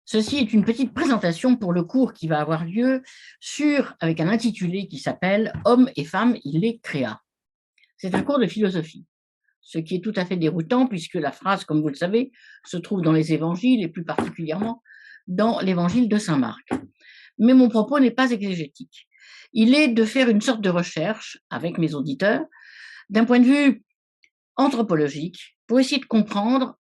Ceci est une petite présentation pour le cours qui va avoir lieu avec un intitulé qui s'appelle Hommes et femmes, il les créa. C'est un cours de philosophie, ce qui est tout à fait déroutant puisque la phrase, comme vous le savez, se trouve dans les évangiles et plus particulièrement dans l'évangile de Saint Marc. Mais mon propos n'est pas exégétique. Il est de faire une sorte de recherche avec mes auditeurs d'un point de vue anthropologique pour essayer de comprendre,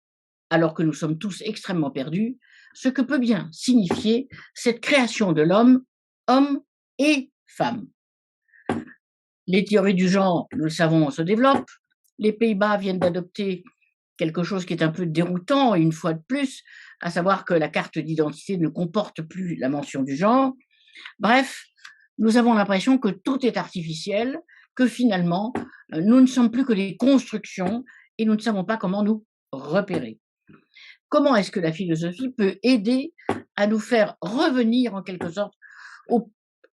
alors que nous sommes tous extrêmement perdus, ce que peut bien signifier cette création de l'homme, homme et femme. Les théories du genre, nous le savons, se développent. Les Pays-Bas viennent d'adopter quelque chose qui est un peu déroutant, une fois de plus, à savoir que la carte d'identité ne comporte plus la mention du genre. Bref, nous avons l'impression que tout est artificiel, que finalement, nous ne sommes plus que des constructions et nous ne savons pas comment nous repérer. Comment est-ce que la philosophie peut aider à nous faire revenir en quelque sorte au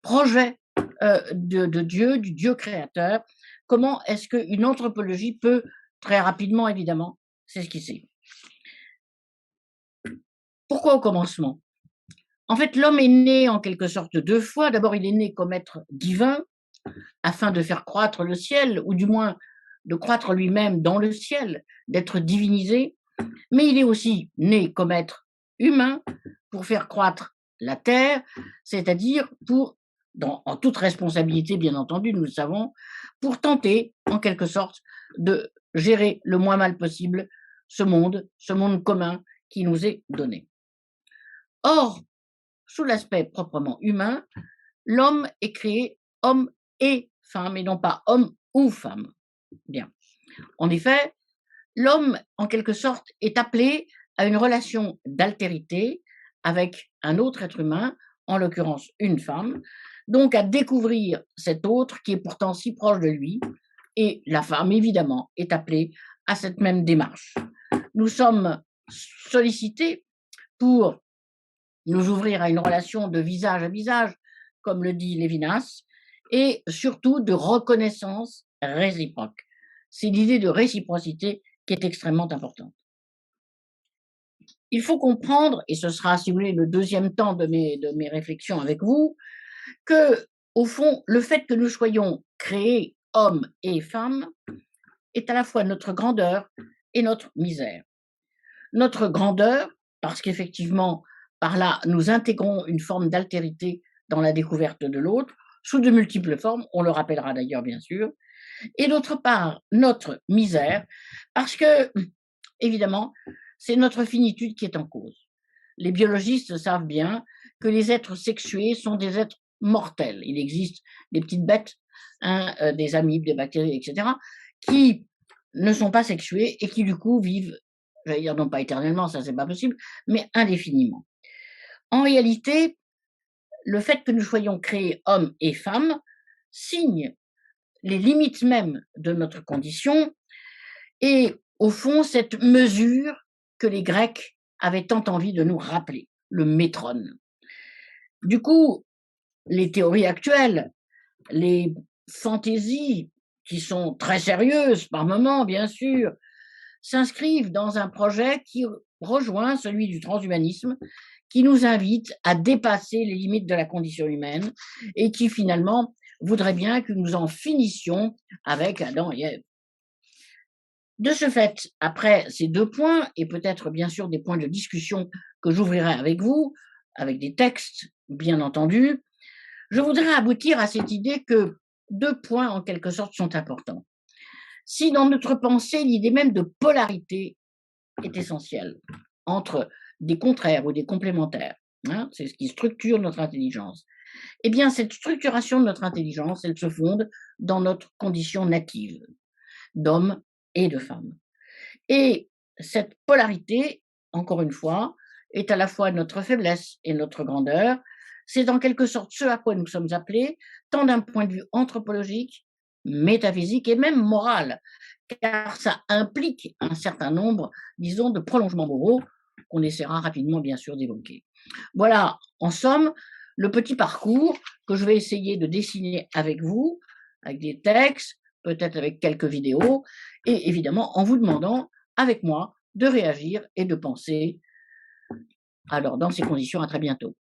projet de Dieu, du Dieu créateur? Comment est-ce qu'une anthropologie peut très rapidement, évidemment, s'esquisser? Pourquoi au commencement? En fait, l'homme est né en quelque sorte deux fois. D'abord, il est né comme être divin afin de faire croître le ciel, ou du moins de croître lui-même dans le ciel, d'être divinisé. Mais il est aussi né comme être humain pour faire croître la terre, c'est-à-dire en toute responsabilité, bien entendu, nous le savons, pour tenter, en quelque sorte, de gérer le moins mal possible ce monde commun qui nous est donné. Or, sous l'aspect proprement humain, l'homme est créé homme et femme, et non pas homme ou femme. Bien. En effet, l'homme, en quelque sorte, est appelé à une relation d'altérité avec un autre être humain, en l'occurrence une femme, donc à découvrir cet autre qui est pourtant si proche de lui, et la femme, évidemment, est appelée à cette même démarche. Nous sommes sollicités pour nous ouvrir à une relation de visage à visage, comme le dit Lévinas, et surtout de reconnaissance réciproque. C'est l'idée de réciprocité qui est extrêmement importante. Il faut comprendre, et ce sera, si vous voulez, le deuxième temps de mes réflexions avec vous, que, au fond, le fait que nous soyons créés hommes et femmes est à la fois notre grandeur et notre misère. Notre grandeur, parce qu'effectivement, par là, nous intégrons une forme d'altérité dans la découverte de l'autre, sous de multiples formes, on le rappellera d'ailleurs bien sûr, et d'autre part, notre misère, parce que, évidemment, c'est notre finitude qui est en cause. Les biologistes savent bien que les êtres sexués sont des êtres mortels. Il existe des petites bêtes, des amibes, des bactéries, etc., qui ne sont pas sexuées et qui, du coup, vivent, j'allais dire non pas éternellement, ça c'est pas possible, mais indéfiniment. En réalité, le fait que nous soyons créés hommes et femmes signe les limites même de notre condition et, au fond, cette mesure que les Grecs avaient tant envie de nous rappeler, le métron. Du coup, les théories actuelles, les fantaisies, qui sont très sérieuses par moments, bien sûr, s'inscrivent dans un projet qui rejoint celui du transhumanisme, qui nous invite à dépasser les limites de la condition humaine et qui finalement voudrait bien que nous en finissions avec Adam et Ève. De ce fait, après ces deux points, et peut-être bien sûr des points de discussion que j'ouvrirai avec vous, avec des textes bien entendu, je voudrais aboutir à cette idée que deux points en quelque sorte sont importants. Si dans notre pensée, l'idée même de polarité est essentielle entre des contraires ou des complémentaires, hein, c'est ce qui structure notre intelligence, eh bien cette structuration de notre intelligence, elle se fonde dans notre condition native d'homme et de femme. Et cette polarité, encore une fois, est à la fois notre faiblesse et notre grandeur. C'est en quelque sorte ce à quoi nous sommes appelés, tant d'un point de vue anthropologique, métaphysique et même moral, car ça implique un certain nombre, disons, de prolongements moraux qu'on essaiera rapidement, bien sûr, d'évoquer. Voilà, en somme, le petit parcours que je vais essayer de dessiner avec vous, avec des textes, peut-être avec quelques vidéos, et évidemment en vous demandant, avec moi, de réagir et de penser Alors dans ces conditions, à très bientôt.